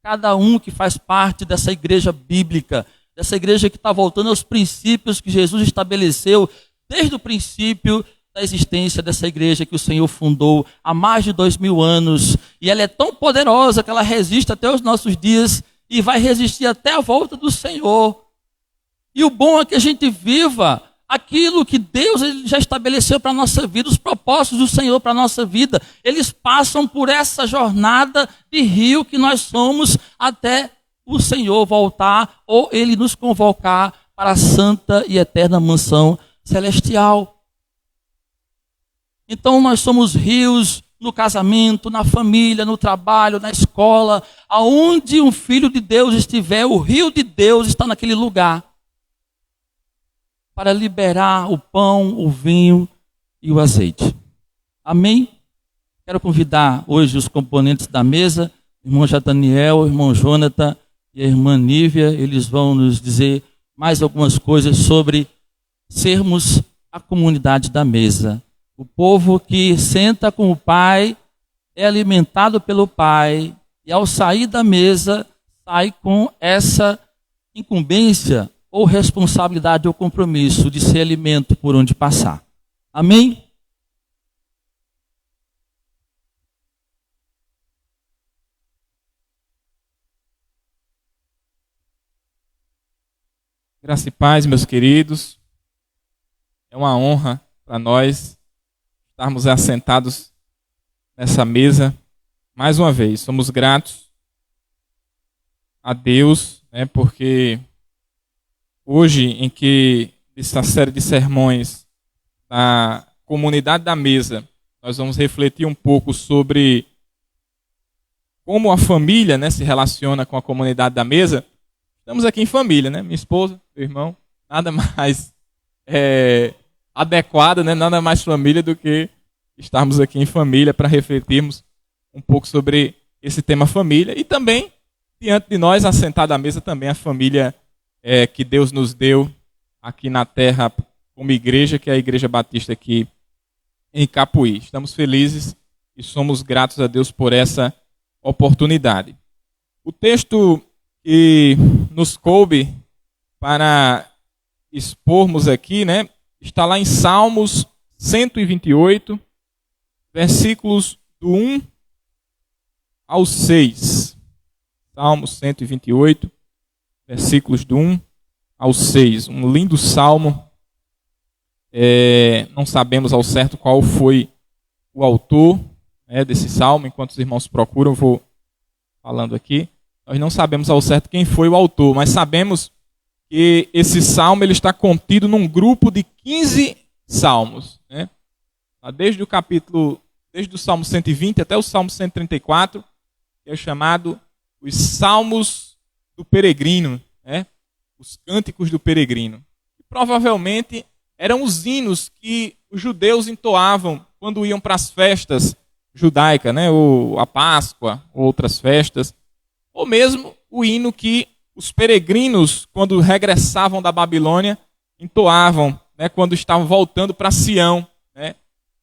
cada um que faz parte dessa igreja bíblica, dessa igreja que está voltando aos princípios que Jesus estabeleceu desde o princípio da existência dessa igreja que o Senhor fundou há mais de 2000 anos. E ela é tão poderosa que ela resiste até os nossos dias e vai resistir até a volta do Senhor. E o bom é que a gente viva aquilo que Deus já estabeleceu para a nossa vida, os propósitos do Senhor para a nossa vida. Eles passam por essa jornada de rio que nós somos até o Senhor voltar ou Ele nos convocar para a santa e eterna mansão celestial. Então nós somos rios no casamento, na família, no trabalho, na escola. Aonde um filho de Deus estiver, o rio de Deus está naquele lugar para liberar o pão, o vinho e o azeite. Amém? Quero convidar hoje os componentes da mesa, o irmão Daniel, o irmão Jonathan e a irmã Nívia. Eles vão nos dizer mais algumas coisas sobre sermos a comunidade da mesa. O povo que senta com o Pai, é alimentado pelo Pai, e ao sair da mesa, sai com essa incumbência ou responsabilidade ou compromisso de ser alimento por onde passar. Amém? Graça e paz, meus queridos. É uma honra para nós estarmos assentados nessa mesa mais uma vez. Somos gratos a Deus, porque hoje, em que essa série de sermões da comunidade da mesa, nós vamos refletir um pouco sobre como a família, se relaciona com a comunidade da mesa. Estamos aqui em família, minha esposa, meu irmão, nada mais adequado, nada mais família do que estarmos aqui em família para refletirmos um pouco sobre esse tema família. E também, diante de nós, assentada à mesa, também a família que Deus nos deu aqui na terra como igreja, que é a Igreja Batista aqui em Capuí. Estamos felizes e somos gratos a Deus por essa oportunidade. O texto que nos coube para expormos aqui, está lá em Salmos 128, versículos do 1 ao 6. Salmos 128, versículos do 1 ao 6. Um lindo salmo. Não sabemos ao certo qual foi o autor desse salmo. Enquanto os irmãos procuram, eu vou falando aqui. Nós não sabemos ao certo quem foi o autor, mas sabemos que esse salmo ele está contido num grupo de 15 salmos. Desde o Salmo 120 até o Salmo 134, que é chamado os Salmos do Peregrino, os Cânticos do Peregrino. E provavelmente eram os hinos que os judeus entoavam quando iam para as festas judaicas, ou a Páscoa, ou outras festas, ou mesmo o hino que os peregrinos, quando regressavam da Babilônia, entoavam, quando estavam voltando para Sião.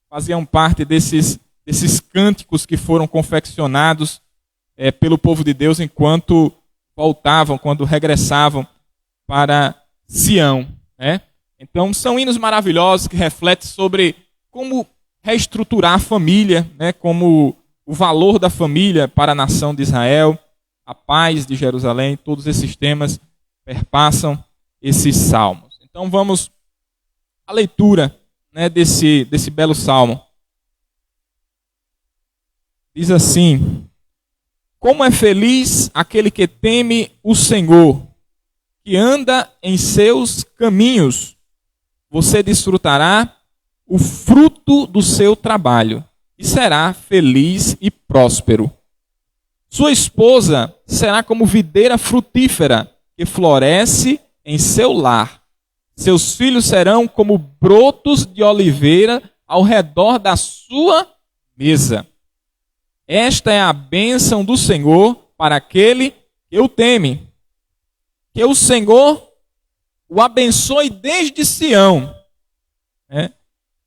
Faziam parte desses cânticos que foram confeccionados pelo povo de Deus enquanto voltavam, quando regressavam para Sião. Então, são hinos maravilhosos que refletem sobre como reestruturar a família, como o valor da família para a nação de Israel, a paz de Jerusalém. Todos esses temas perpassam esses salmos. Então, vamos à leitura desse belo salmo. Diz assim: como é feliz aquele que teme o Senhor, que anda em seus caminhos. Você desfrutará o fruto do seu trabalho e será feliz e próspero. Sua esposa será como videira frutífera que floresce em seu lar. Seus filhos serão como brotos de oliveira ao redor da sua mesa. Esta é a bênção do Senhor para aquele que o teme. Que o Senhor o abençoe desde Sião.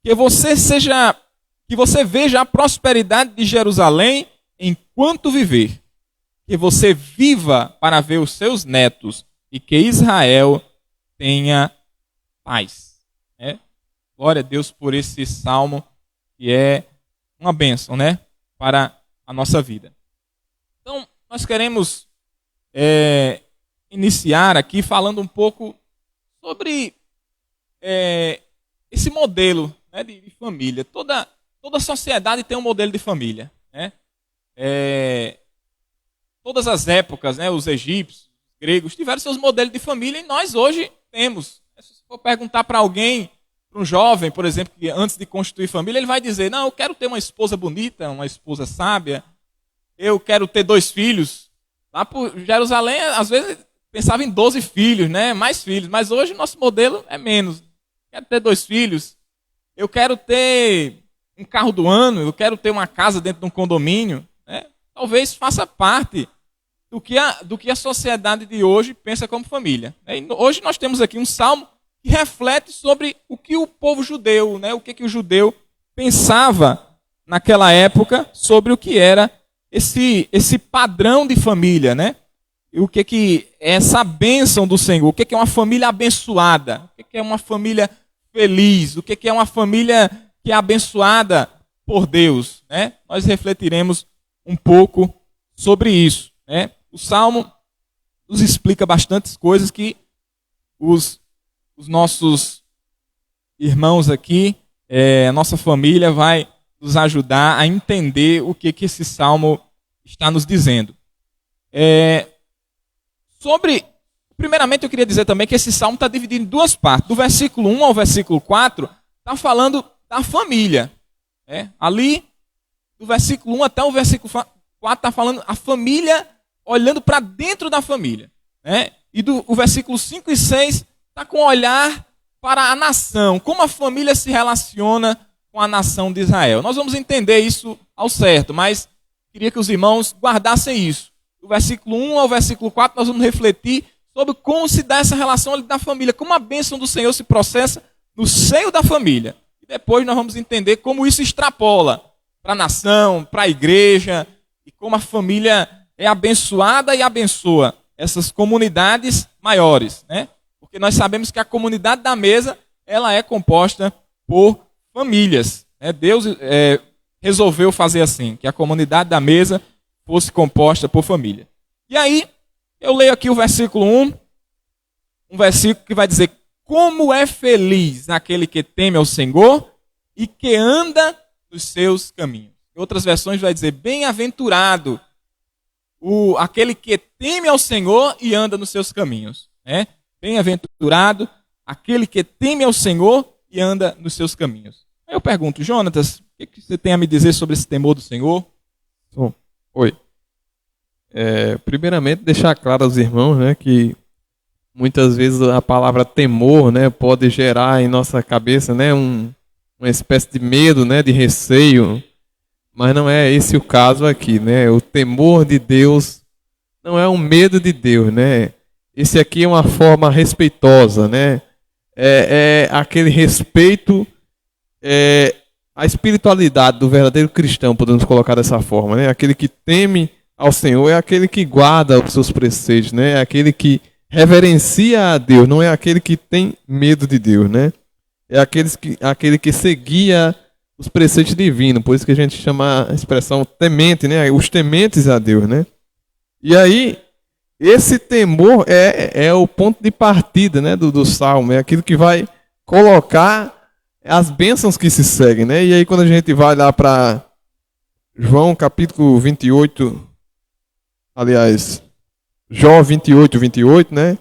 Que você veja a prosperidade de Jerusalém enquanto viver. que você viva para ver os seus netos e que Israel tenha paz. Né? Glória a Deus por esse salmo, que é uma bênção, né, para a nossa vida. Então, nós queremos iniciar aqui falando um pouco sobre esse modelo, né, de família. Toda sociedade tem um modelo de família. Né? Todas as épocas, né, os egípcios, os gregos, tiveram seus modelos de família e nós hoje temos. Se for perguntar para alguém, para um jovem, por exemplo, que antes de constituir família, ele vai dizer, não, eu quero ter uma esposa bonita, uma esposa sábia, eu quero ter 2 filhos. Lá por Jerusalém, às vezes, pensava em 12 filhos, né? Mais filhos, mas hoje o nosso modelo é menos. Quero ter 2 filhos, eu quero ter um carro do ano, eu quero ter uma casa dentro de um condomínio. Né? Talvez faça parte do que a sociedade de hoje pensa como família. E hoje nós temos aqui um salmo que reflete sobre o que o povo judeu, né, o que o judeu pensava naquela época sobre o que era esse padrão de família, né? E o que é essa bênção do Senhor, o que é uma família abençoada, o que é uma família feliz, o que é uma família que é abençoada por Deus, né? Nós refletiremos um pouco sobre isso, né? O Salmo nos explica bastantes coisas que os nossos irmãos aqui, a nossa família vai nos ajudar a entender o que esse Salmo está nos dizendo. Primeiramente eu queria dizer também que esse Salmo está dividido em 2 partes. Do versículo 1 ao versículo 4, está falando da família. Ali, do versículo 1 até o versículo 4, está falando a família olhando para dentro da família. E o versículo 5 e 6 está com um olhar para a nação, como a família se relaciona com a nação de Israel. Nós vamos entender isso ao certo, mas queria que os irmãos guardassem isso. Do versículo 1 ao versículo 4, nós vamos refletir sobre como se dá essa relação ali da família, como a bênção do Senhor se processa no seio da família. E depois nós vamos entender como isso extrapola para a nação, para a igreja, e como a família é abençoada e abençoa essas comunidades maiores, né? Porque nós sabemos que a comunidade da mesa, ela é composta por famílias. Né? Deus resolveu fazer assim, que a comunidade da mesa fosse composta por família. E aí, eu leio aqui o versículo 1, um versículo que vai dizer, como é feliz aquele que teme ao Senhor e que anda nos seus caminhos. Em outras versões vai dizer, bem-aventurado aquele que teme ao Senhor e anda nos seus caminhos. Né? Bem-aventurado aquele que teme ao Senhor e anda nos seus caminhos. Aí eu pergunto, Jonatas, o que você tem a me dizer sobre esse temor do Senhor? Oi. Primeiramente, deixar claro aos irmãos, né, que muitas vezes a palavra temor, né, pode gerar em nossa cabeça, né, uma espécie de medo, né, de receio. Mas não é esse o caso aqui, né? O temor de Deus não é um medo de Deus, né? Esse aqui é uma forma respeitosa, né? É aquele respeito, a espiritualidade do verdadeiro cristão, podemos colocar dessa forma, né? Aquele que teme ao Senhor é aquele que guarda os seus preceitos, né? É aquele que reverencia a Deus, não é aquele que tem medo de Deus, né? É aquele que seguia os preceitos divinos, por isso que a gente chama a expressão temente, né? Os tementes a Deus, né? E aí, esse temor é o ponto de partida, né, do Salmo, é aquilo que vai colocar as bênçãos que se seguem, né? E aí quando a gente vai lá para João capítulo 28, aliás, Jó 28, 28, né?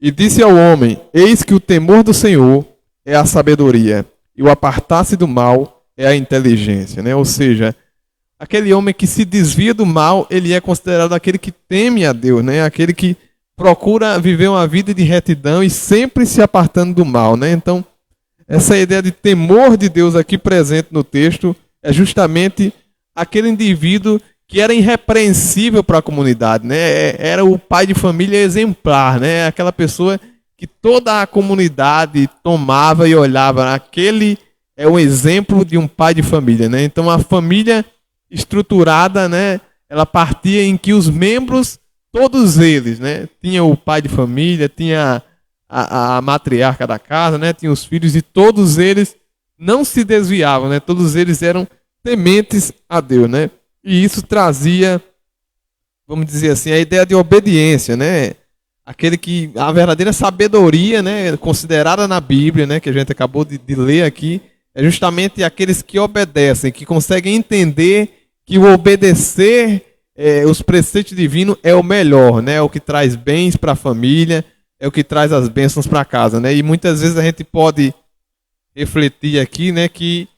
E disse ao homem, eis que o temor do Senhor é a sabedoria, e o apartar-se do mal é a inteligência, né? Ou seja, aquele homem que se desvia do mal, ele é considerado aquele que teme a Deus, né? Aquele que procura viver uma vida de retidão e sempre se apartando do mal, né? Então, essa ideia de temor de Deus aqui presente no texto é justamente aquele indivíduo que era irrepreensível para a comunidade, né? Era o pai de família exemplar, né? Aquela pessoa que toda a comunidade tomava e olhava. Aquele é um exemplo de um pai de família, né? Então a família estruturada, né, ela partia em que os membros, todos eles, né, tinha o pai de família, tinha a matriarca da casa, né, tinha os filhos, e todos eles não se desviavam, né, todos eles eram tementes a Deus, né, e isso trazia, vamos dizer assim, a ideia de obediência, né, aquele que, a verdadeira sabedoria, né, considerada na Bíblia, né, que a gente acabou de ler aqui, é justamente aqueles que obedecem, que conseguem entender que o obedecer os preceitos divinos é o melhor, né? É o que traz bens para a família, é o que traz as bênçãos para casa, né? E muitas vezes a gente pode refletir aqui, né, que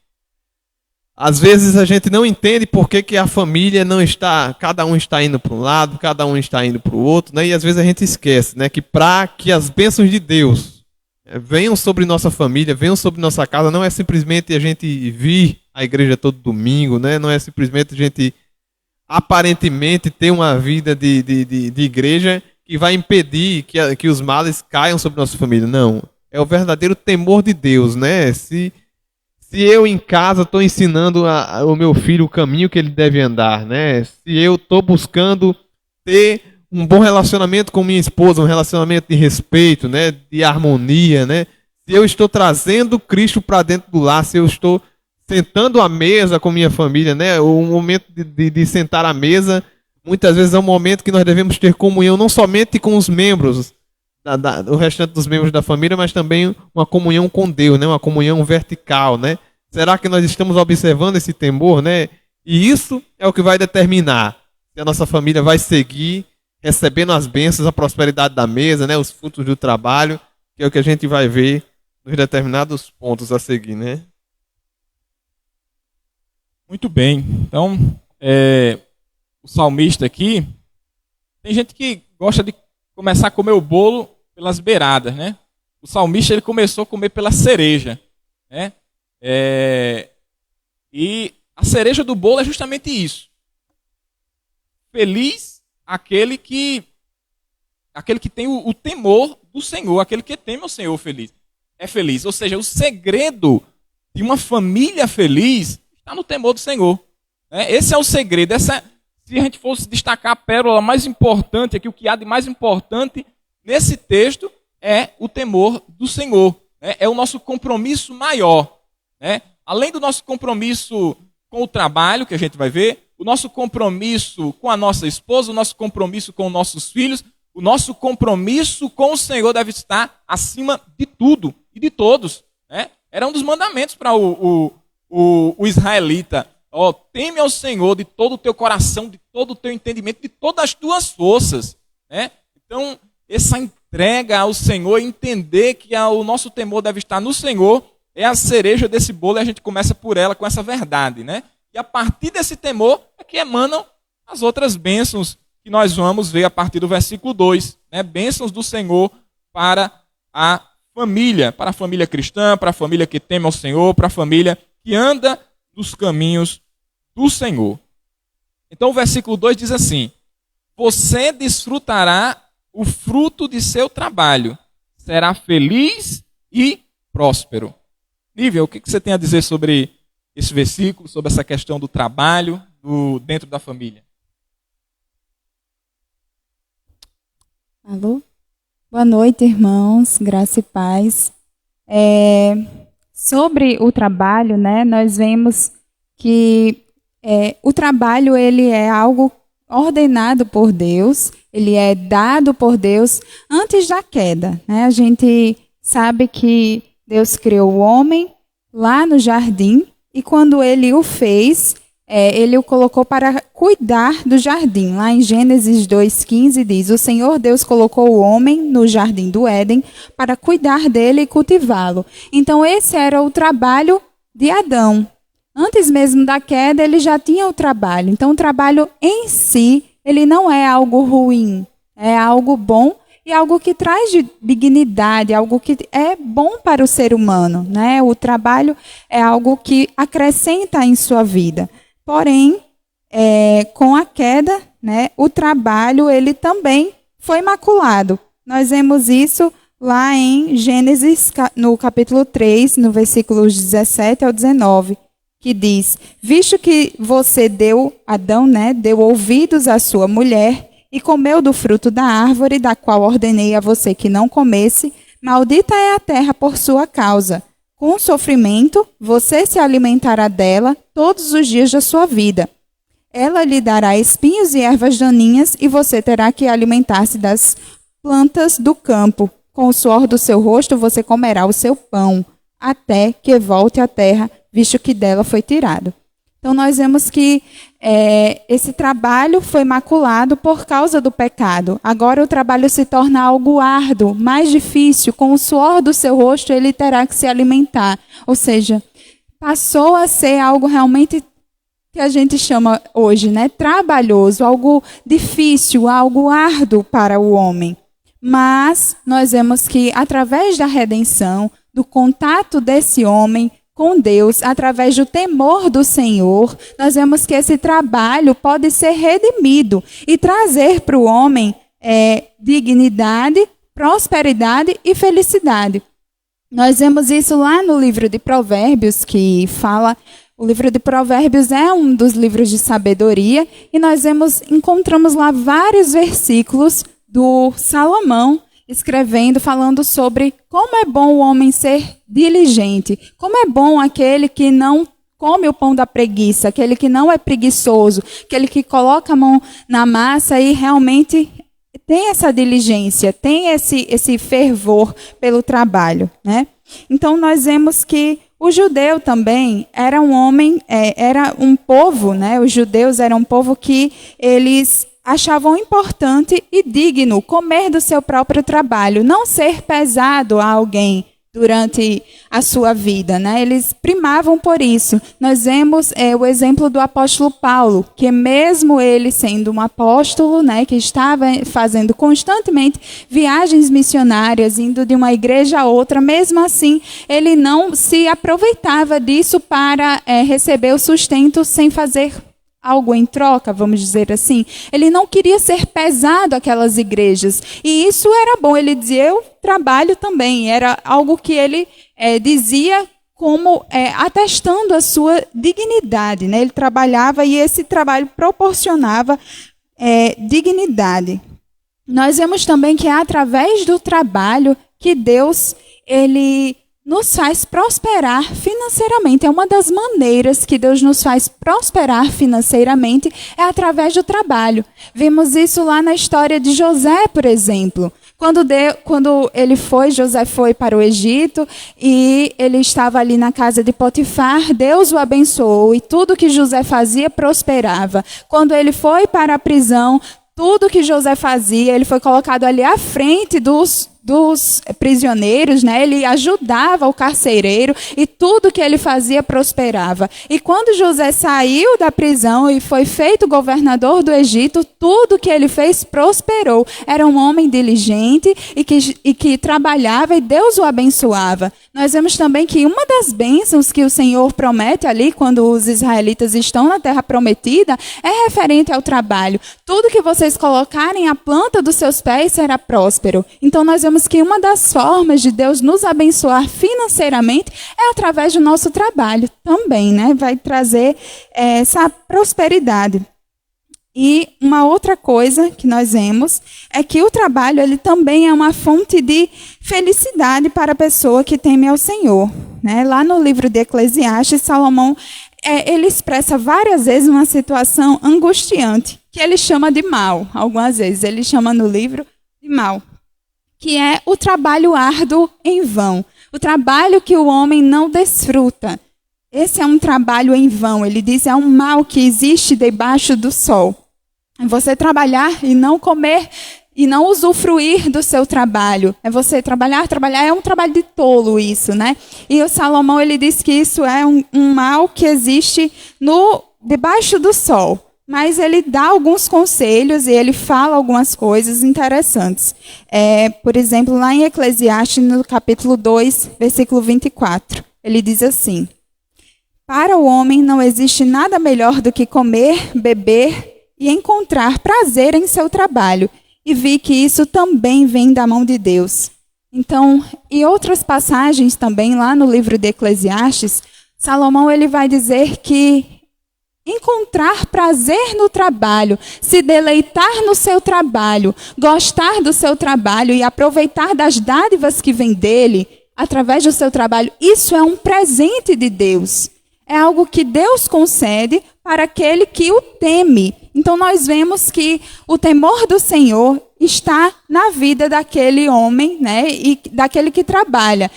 às vezes a gente não entende por que a família não está, cada um está indo para um lado, cada um está indo para o outro, né? E às vezes a gente esquece, né, que para que as bênçãos de Deus venham sobre nossa família, venham sobre nossa casa, não é simplesmente a gente vir à igreja todo domingo, né? Não é simplesmente a gente aparentemente ter uma vida de igreja que vai impedir que os males caiam sobre nossa família. Não, é o verdadeiro temor de Deus, né? Se eu em casa estou ensinando ao meu filho o caminho que ele deve andar, né? Se eu estou buscando ter um bom relacionamento com minha esposa, um relacionamento de respeito, né? De harmonia, né? Se eu estou trazendo Cristo para dentro do lar, se eu estou sentando à mesa com minha família, né? O momento de sentar à mesa, muitas vezes é um momento que nós devemos ter comunhão, não somente com os membros, o restante dos membros da família, mas também uma comunhão com Deus, né? Uma comunhão vertical, né? Será que nós estamos observando esse temor, né? E isso é o que vai determinar se a nossa família vai seguir recebendo as bênçãos, a prosperidade da mesa, né? Os frutos do trabalho, que é o que a gente vai ver nos determinados pontos a seguir, né? Muito bem. Então, o salmista aqui, tem gente que gosta de começar a comer o bolo pelas beiradas, né? O salmista ele começou a comer pela cereja, né? E a cereja do bolo é justamente isso. Feliz aquele que tem o temor do Senhor, aquele que teme ao Senhor é feliz. Ou seja, o segredo de uma família feliz está no temor do Senhor. Esse é o segredo. Se a gente fosse destacar a pérola mais importante aqui, o que há de mais importante nesse texto é o temor do Senhor. É o nosso compromisso maior. Além do nosso compromisso com o trabalho, que a gente vai ver, o nosso compromisso com a nossa esposa, o nosso compromisso com os nossos filhos, o nosso compromisso com o Senhor deve estar acima de tudo e de todos. Era um dos mandamentos para o israelita. Teme ao Senhor de todo o teu coração, de todo o teu entendimento, de todas as tuas forças. Então, essa entrega ao Senhor, entender que o nosso temor deve estar no Senhor, é a cereja desse bolo e a gente começa por ela com essa verdade, né? E a partir desse temor é que emanam as outras bênçãos que nós vamos ver a partir do versículo 2, né? Bênçãos do Senhor para a família cristã, para a família que teme ao Senhor, para a família que anda nos caminhos do Senhor. Então o versículo 2 diz assim: você desfrutará o fruto de seu trabalho, será feliz e próspero. Nível, o que você tem a dizer sobre esse versículo, sobre essa questão do trabalho dentro da família? Alô? Boa noite, irmãos, graça e paz. Sobre o trabalho, né, nós vemos que o trabalho ele é algo ordenado por Deus, ele é dado por Deus antes da queda, né? A gente sabe que Deus criou o homem lá no jardim e quando ele o fez, ele o colocou para cuidar do jardim. Lá em Gênesis 2,15 diz: o Senhor Deus colocou o homem no jardim do Éden para cuidar dele e cultivá-lo. Então esse era o trabalho de Adão. Antes mesmo da queda, ele já tinha o trabalho. Então o trabalho em si, ele não é algo ruim, é algo bom e algo que traz dignidade, algo que é bom para o ser humano, né? O trabalho é algo que acrescenta em sua vida. Porém, com a queda, né, o trabalho ele também foi maculado. Nós vemos isso lá em Gênesis, no capítulo 3, no versículos 17 ao 19, que diz: visto que você Adão, né, deu ouvidos à sua mulher e comeu do fruto da árvore da qual ordenei a você que não comesse, maldita é a terra por sua causa. Com sofrimento, você se alimentará dela todos os dias da sua vida. Ela lhe dará espinhos e ervas daninhas, e você terá que alimentar-se das plantas do campo. Com o suor do seu rosto você comerá o seu pão, até que volte à terra, visto que dela foi tirado. Então nós vemos que esse trabalho foi maculado por causa do pecado. Agora o trabalho se torna algo árduo, mais difícil. Com o suor do seu rosto ele terá que se alimentar. Ou seja, passou a ser algo realmente que a gente chama hoje, né, trabalhoso, algo difícil, algo árduo para o homem. Mas nós vemos que através da redenção, do contato desse homem com Deus, através do temor do Senhor, nós vemos que esse trabalho pode ser redimido e trazer para o homem dignidade, prosperidade e felicidade. Nós vemos isso lá no livro de Provérbios, que fala... O livro de Provérbios é um dos livros de sabedoria, e nós encontramos lá vários versículos do Salomão, escrevendo, falando sobre como é bom o homem ser diligente, como é bom aquele que não come o pão da preguiça, aquele que não é preguiçoso, aquele que coloca a mão na massa e realmente tem essa diligência, tem esse fervor pelo trabalho, né? Então nós vemos que o judeu também era um homem, era um povo, né? Os judeus eram um povo que eles achavam importante e digno comer do seu próprio trabalho, não ser pesado a alguém durante a sua vida, né? Eles primavam por isso. Nós vemos o exemplo do apóstolo Paulo, que mesmo ele sendo um apóstolo, né, que estava fazendo constantemente viagens missionárias, indo de uma igreja a outra, mesmo assim, ele não se aproveitava disso para receber o sustento sem fazer algo em troca, vamos dizer assim. Ele não queria ser pesado àquelas igrejas. E isso era bom. Ele dizia, eu trabalho também. Era algo que ele dizia como atestando a sua dignidade, né? Ele trabalhava e esse trabalho proporcionava dignidade. Nós vemos também que é através do trabalho que Deus, ele nos faz prosperar financeiramente. É uma das maneiras que Deus nos faz prosperar financeiramente, é através do trabalho. Vemos isso lá na história de José, por exemplo. Quando José foi para o Egito e ele estava ali na casa de Potifar, Deus o abençoou e tudo que José fazia prosperava. Quando ele foi para a prisão, tudo que José fazia, ele foi colocado ali à frente dos prisioneiros, né? Ele ajudava o carcereiro e tudo que ele fazia prosperava. E quando José saiu da prisão e foi feito governador do Egito, tudo que ele fez prosperou. Era um homem diligente e que trabalhava e Deus o abençoava. Nós vemos também que uma das bênçãos que o Senhor promete ali, quando os israelitas estão na terra prometida, é referente ao trabalho. Tudo que vocês colocarem à planta dos seus pés será próspero. Então nós vemos que uma das formas de Deus nos abençoar financeiramente é através do nosso trabalho também, né? Vai trazer essa prosperidade. E uma outra coisa que nós vemos é que o trabalho ele também é uma fonte de felicidade para a pessoa que teme ao Senhor, né? Lá no livro de Eclesiastes, Salomão ele expressa várias vezes uma situação angustiante, que ele chama de mal. Algumas vezes ele chama no livro de mal, que é o trabalho árduo em vão, o trabalho que o homem não desfruta. Esse é um trabalho em vão, ele diz, é um mal que existe debaixo do sol. É você trabalhar e não comer e não usufruir do seu trabalho. É você trabalhar, é um trabalho de tolo isso, né? E o Salomão, ele diz que isso é um mal que existe debaixo do sol. Mas ele dá alguns conselhos e ele fala algumas coisas interessantes. Por exemplo, lá em Eclesiastes, no capítulo 2, versículo 24, ele diz assim: para o homem não existe nada melhor do que comer, beber e encontrar prazer em seu trabalho. E vi que isso também vem da mão de Deus. Então, e outras passagens também lá no livro de Eclesiastes, Salomão ele vai dizer que encontrar prazer no trabalho, se deleitar no seu trabalho, gostar do seu trabalho e aproveitar das dádivas que vêm dele, através do seu trabalho, isso é um presente de Deus. É algo que Deus concede para aquele que o teme. Então nós vemos que o temor do Senhor está na vida daquele homem, né, e daquele que trabalha,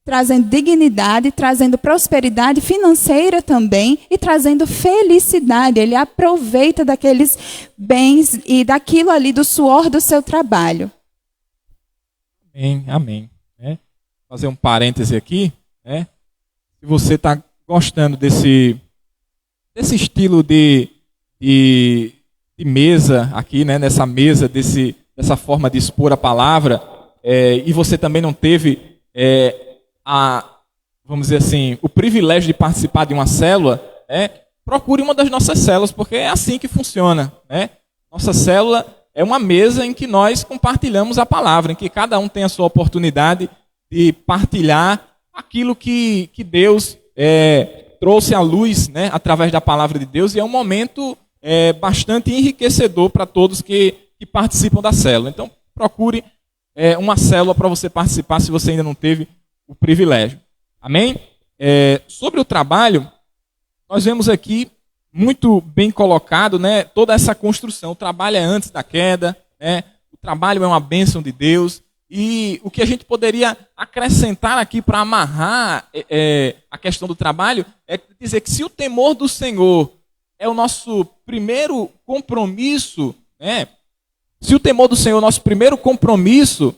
trazendo dignidade, trazendo prosperidade financeira também e trazendo felicidade. Ele aproveita daqueles bens e daquilo ali do suor do seu trabalho. Amém, amém. Fazer um parêntese aqui, né? Se você está gostando desse estilo de mesa aqui, né? Nessa mesa, dessa forma de expor a palavra, e você também não teve vamos dizer assim, o privilégio de participar de uma célula, procure uma das nossas células, porque é assim que funciona, né? Nossa célula é uma mesa em que nós compartilhamos a palavra, em que cada um tem a sua oportunidade de partilhar aquilo que Deus trouxe à luz, né, através da palavra de Deus, e é um momento bastante enriquecedor para todos que participam da célula. Então, procure uma célula para você participar, se você ainda não teve o privilégio. Amém? Sobre o trabalho, nós vemos aqui muito bem colocado, né, toda essa construção. O trabalho é antes da queda, né, o trabalho é uma bênção de Deus. E o que a gente poderia acrescentar aqui para amarrar a questão do trabalho é dizer que se o temor do Senhor é o nosso primeiro compromisso, né, se o temor do Senhor é o nosso primeiro compromisso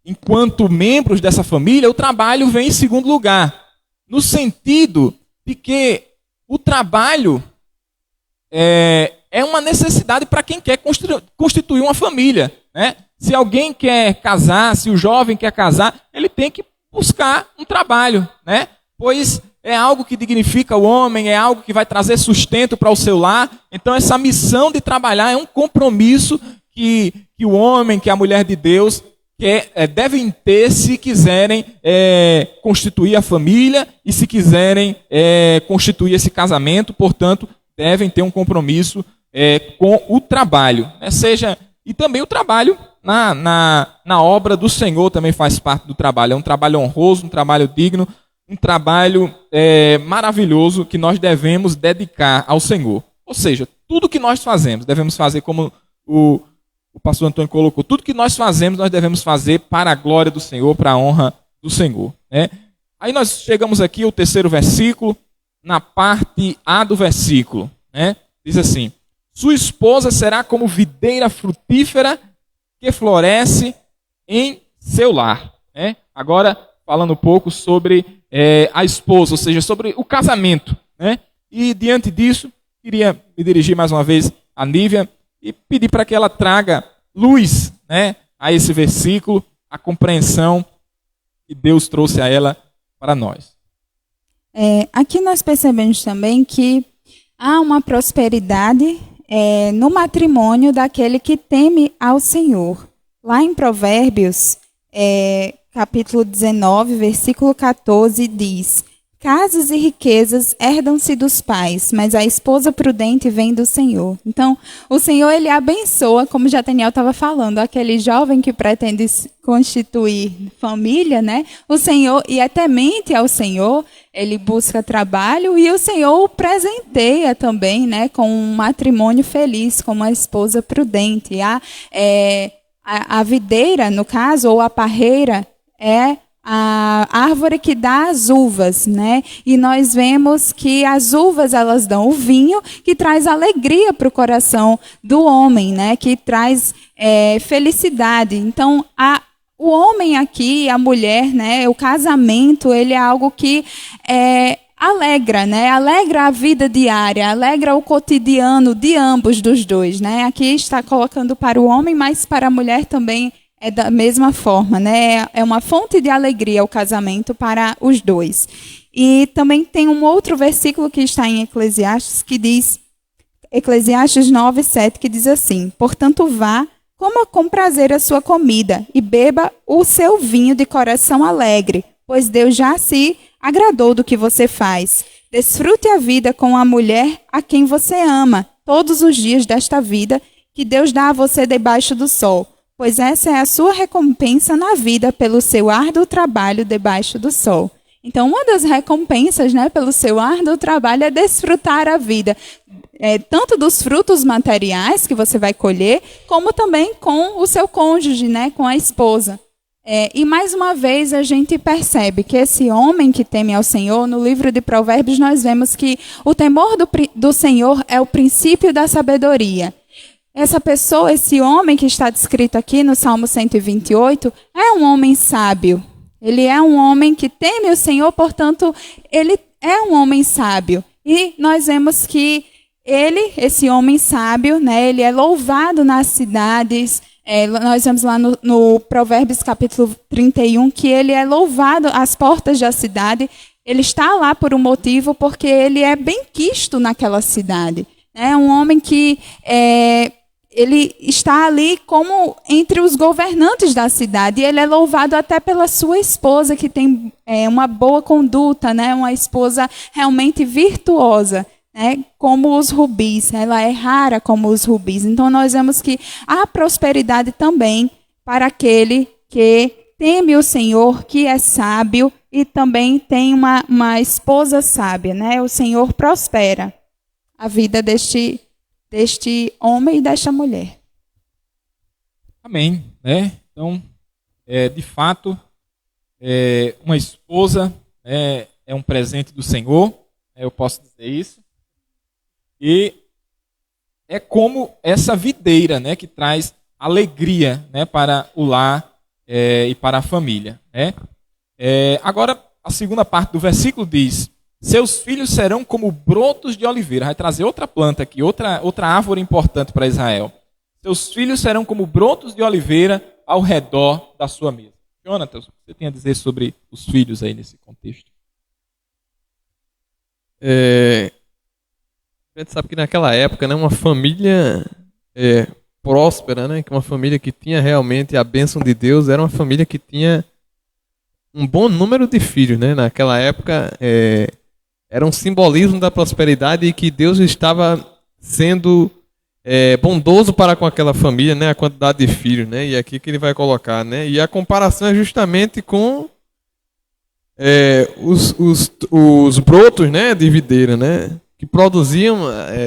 enquanto membros dessa família, o trabalho vem em segundo lugar. No sentido de que o trabalho é uma necessidade para quem quer constituir uma família, né? Se alguém quer casar, se o jovem quer casar, ele tem que buscar um trabalho, né? Pois é algo que dignifica o homem, é algo que vai trazer sustento para o seu lar. Então essa missão de trabalhar é um compromisso que o homem, que a mulher de Deus devem ter se quiserem constituir a família e se quiserem constituir esse casamento. Portanto, devem ter um compromisso com o trabalho, né? E também o trabalho na obra do Senhor também faz parte do trabalho. É um trabalho honroso, um trabalho digno, um trabalho maravilhoso que nós devemos dedicar ao Senhor. Ou seja, tudo que nós fazemos, devemos fazer como o pastor Antônio colocou, tudo que nós fazemos, nós devemos fazer para a glória do Senhor, para a honra do Senhor, né? Aí nós chegamos aqui ao terceiro versículo, na parte A do versículo, né? Diz assim: sua esposa será como videira frutífera que floresce em seu lar, né? Agora, falando um pouco sobre a esposa, ou seja, sobre o casamento, né? E diante disso, queria me dirigir mais uma vez a Nívia e pedir para que ela traga luz, né, a esse versículo, a compreensão que Deus trouxe a ela para nós. Aqui nós percebemos também que há uma prosperidade no matrimônio daquele que teme ao Senhor. Lá em Provérbios, capítulo 19, versículo 14, diz: casas e riquezas herdam-se dos pais, mas a esposa prudente vem do Senhor. Então, o Senhor, ele abençoa, como já Daniel estava falando, aquele jovem que pretende constituir família, né? O Senhor, e é temente ao Senhor, ele busca trabalho e o Senhor o presenteia também, né, com um matrimônio feliz, com uma esposa prudente. A videira, no caso, ou a parreira, é a árvore que dá as uvas, né? E nós vemos que as uvas, elas dão o vinho, que traz alegria para o coração do homem, né? Que traz felicidade. Então, o homem aqui, a mulher, né? O casamento, ele é algo que alegra, né? Alegra a vida diária, alegra o cotidiano de ambos, dos dois, né? Aqui está colocando para o homem, mas para a mulher também é da mesma forma, né? É uma fonte de alegria o casamento para os dois. E também tem um outro versículo que está em Eclesiastes, que diz, Eclesiastes 9, 7, que diz assim: portanto vá, coma com prazer a sua comida e beba o seu vinho de coração alegre, pois Deus já se agradou do que você faz. Desfrute a vida com a mulher a quem você ama, todos os dias desta vida que Deus dá a você debaixo do sol, pois essa é a sua recompensa na vida pelo seu árduo trabalho debaixo do sol. Então, uma das recompensas, né, pelo seu árduo trabalho é desfrutar a vida, tanto dos frutos materiais que você vai colher, como também com o seu cônjuge, né, com a esposa. E mais uma vez a gente percebe que esse homem que teme ao Senhor, no livro de Provérbios nós vemos que o temor do Senhor é o princípio da sabedoria. Essa pessoa, esse homem que está descrito aqui no Salmo 128, é um homem sábio. Ele é um homem que teme o Senhor, portanto, ele é um homem sábio. E nós vemos que esse homem sábio, né, ele é louvado nas cidades. Nós vemos lá no Provérbios capítulo 31 que ele é louvado às portas da cidade. Ele está lá por um motivo, porque ele é benquisto naquela cidade. É um homem que ele está ali como entre os governantes da cidade. E ele é louvado até pela sua esposa, que tem uma boa conduta, né? Uma esposa realmente virtuosa, né? Como os rubis. Ela é rara como os rubis. Então, nós vemos que há prosperidade também para aquele que teme o Senhor, que é sábio e também tem uma esposa sábia, né? O Senhor prospera a vida deste homem e desta mulher. Amém. Né? Então, de fato, uma esposa é um presente do Senhor, eu posso dizer isso. E é como essa videira, né, que traz alegria, né, para o lar e para a família. Né? Agora, a segunda parte do versículo diz: seus filhos serão como brotos de oliveira. Vai trazer outra planta aqui, outra árvore importante para Israel. Seus filhos serão como brotos de oliveira ao redor da sua mesa. Jonathan, o que você tem a dizer sobre os filhos aí nesse contexto? A gente sabe que naquela época, né, uma família próspera, né, que uma família que tinha realmente a bênção de Deus, era uma família que tinha um bom número de filhos. Né? Naquela época, era um simbolismo da prosperidade e que Deus estava sendo bondoso para com aquela família, né, a quantidade de filhos, né, e aqui que ele vai colocar, né, e a comparação é justamente com os brotos, né, de videira, né, que produziam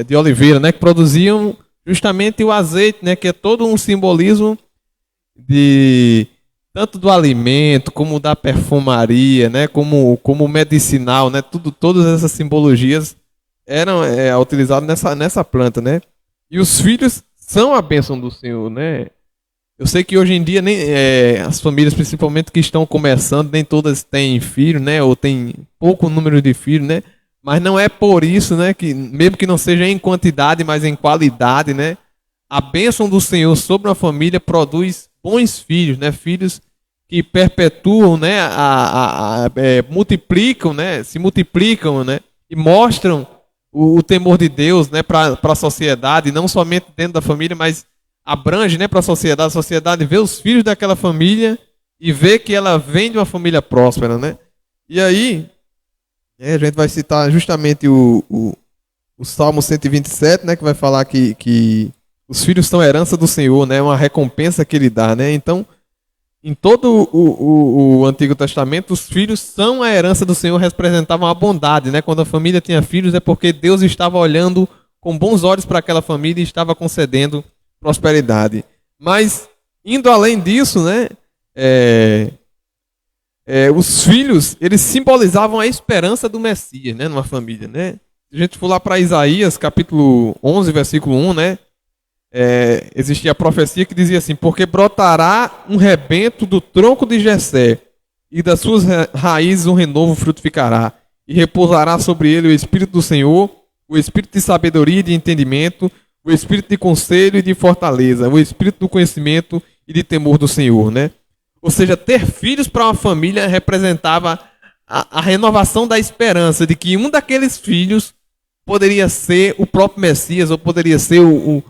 de oliveira, né, que produziam justamente o azeite, né, que é todo um simbolismo de tanto do alimento como da perfumaria, né, como medicinal, né, todas essas simbologias eram utilizadas nessa planta, né. E os filhos são a bênção do Senhor, né? Eu sei que hoje em dia as famílias, principalmente que estão começando, nem todas têm filho, né? Ou tem pouco número de filhos, né? Mas não é por isso, né? Que mesmo que não seja em quantidade, mas em qualidade, né? A bênção do Senhor sobre uma família produz bons filhos, né? Filhos que perpetuam, né? Multiplicam, né? Se multiplicam, né? E mostram o temor de Deus, né, para a sociedade, não somente dentro da família, mas abrange, né, para a sociedade vê os filhos daquela família e vê que ela vem de uma família próspera, né? E aí, a gente vai citar justamente o Salmo 127, né, que vai falar que os filhos são herança do Senhor, né, uma recompensa que ele dá, né? Então, em todo o Antigo Testamento, os filhos são a herança do Senhor, representavam a bondade, né? Quando a família tinha filhos é porque Deus estava olhando com bons olhos para aquela família e estava concedendo prosperidade. Mas, indo além disso, né? Os filhos, eles simbolizavam a esperança do Messias, né? Numa família, né? Se a gente for lá para Isaías, capítulo 11, versículo 1, né? Existia a profecia que dizia assim: porque brotará um rebento do tronco de Jessé, e das suas raízes um renovo frutificará, e repousará sobre ele o Espírito do Senhor, o Espírito de sabedoria e de entendimento, o Espírito de conselho e de fortaleza, o Espírito do conhecimento e de temor do Senhor, né? Ou seja, ter filhos para uma família representava a renovação da esperança de que um daqueles filhos poderia ser o próprio Messias, ou poderia ser um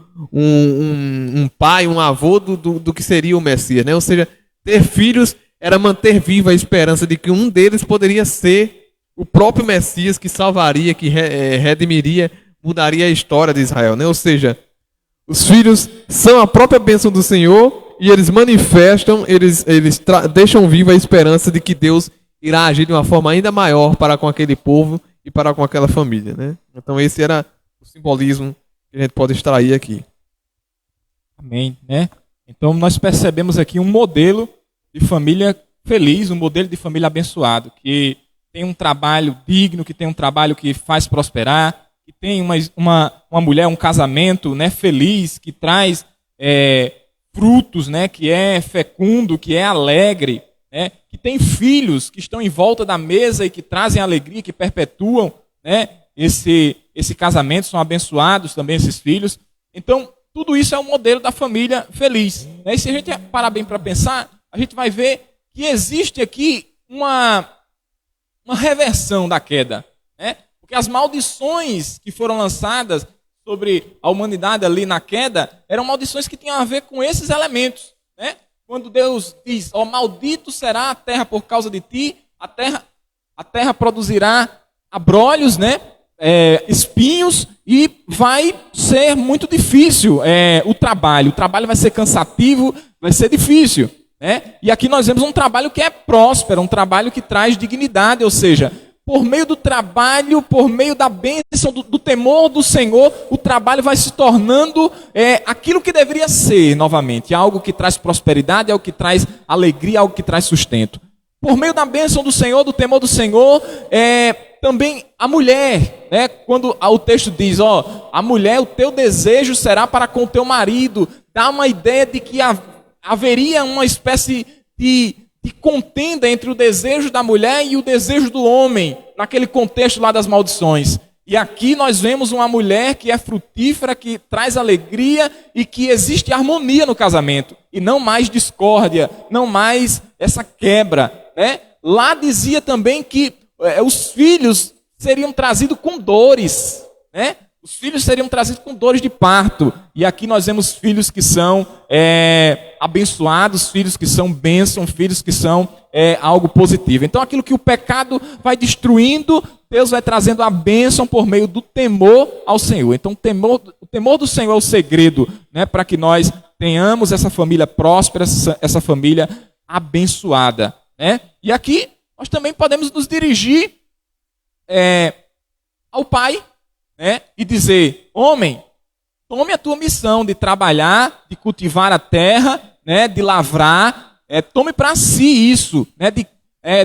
pai, um avô do que seria o Messias, né? Ou seja, ter filhos era manter viva a esperança de que um deles poderia ser o próprio Messias que salvaria, que redimiria, mudaria a história de Israel, né? Ou seja, os filhos são a própria bênção do Senhor e eles manifestam, eles deixam viva a esperança de que Deus irá agir de uma forma ainda maior para com aquele povo e para com aquela família, né? Então esse era o simbolismo que a gente pode extrair aqui. Amém, né? Então nós percebemos aqui um modelo de família feliz, um modelo de família abençoado, que tem um trabalho digno, que tem um trabalho que faz prosperar, que tem uma mulher, um casamento, né, feliz, que traz frutos, né, que é fecundo, que é alegre, né, que tem filhos que estão em volta da mesa e que trazem alegria, que perpetuam, né, esse casamento, são abençoados também esses filhos. Então, tudo isso é um modelo da família feliz, né? E se a gente parar bem para pensar, a gente vai ver que existe aqui uma reversão da queda, né? Porque as maldições que foram lançadas sobre a humanidade ali na queda eram maldições que tinham a ver com esses elementos, né? Quando Deus diz, maldito será a terra por causa de ti, a terra produzirá abrolhos, né? Espinhos, e vai ser muito difícil o trabalho vai ser cansativo, vai ser difícil, né? E aqui nós vemos um trabalho que é próspero, um trabalho que traz dignidade, ou seja, por meio do trabalho, por meio da bênção, do temor do Senhor, o trabalho vai se tornando aquilo que deveria ser novamente, algo que traz prosperidade, algo que traz alegria, algo que traz sustento. Por meio da bênção do Senhor, do temor do Senhor, também a mulher, né? Quando o texto diz, a mulher, o teu desejo será para com o teu marido, dá uma ideia de que haveria uma espécie de contenda entre o desejo da mulher e o desejo do homem, naquele contexto lá das maldições. E aqui nós vemos uma mulher que é frutífera, que traz alegria e que existe harmonia no casamento. E não mais discórdia, não mais essa quebra, né? Lá dizia também que os filhos seriam trazidos com dores, né? Os filhos seriam trazidos com dores de parto. E aqui nós vemos filhos que são abençoados, filhos que são bênção, filhos que são algo positivo. Então aquilo que o pecado vai destruindo, Deus vai trazendo a bênção por meio do temor ao Senhor. Então o temor do Senhor é o segredo, né, para que nós tenhamos essa família próspera, essa família abençoada, né? E aqui nós também podemos nos dirigir ao pai, né, e dizer, homem, tome a tua missão de trabalhar, de cultivar a terra, né, de lavrar, tome para si isso, né,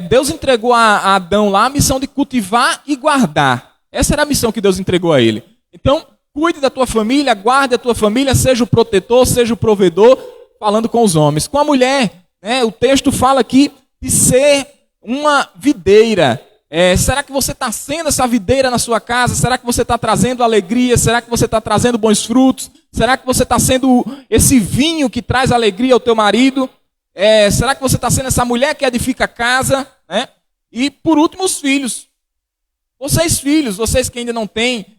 Deus entregou a Adão lá a missão de cultivar e guardar. Essa era a missão que Deus entregou a ele. Então, cuide da tua família, guarde a tua família, seja o protetor, seja o provedor, falando com os homens. Com a mulher, né, o texto fala aqui de ser uma videira. Será que você está sendo essa videira na sua casa? Será que você está trazendo alegria? Será que você está trazendo bons frutos? Será que você está sendo esse vinho que traz alegria ao teu marido? Será que você está sendo essa mulher que edifica a casa? Né? E por último, os filhos. Vocês filhos, vocês que ainda não têm,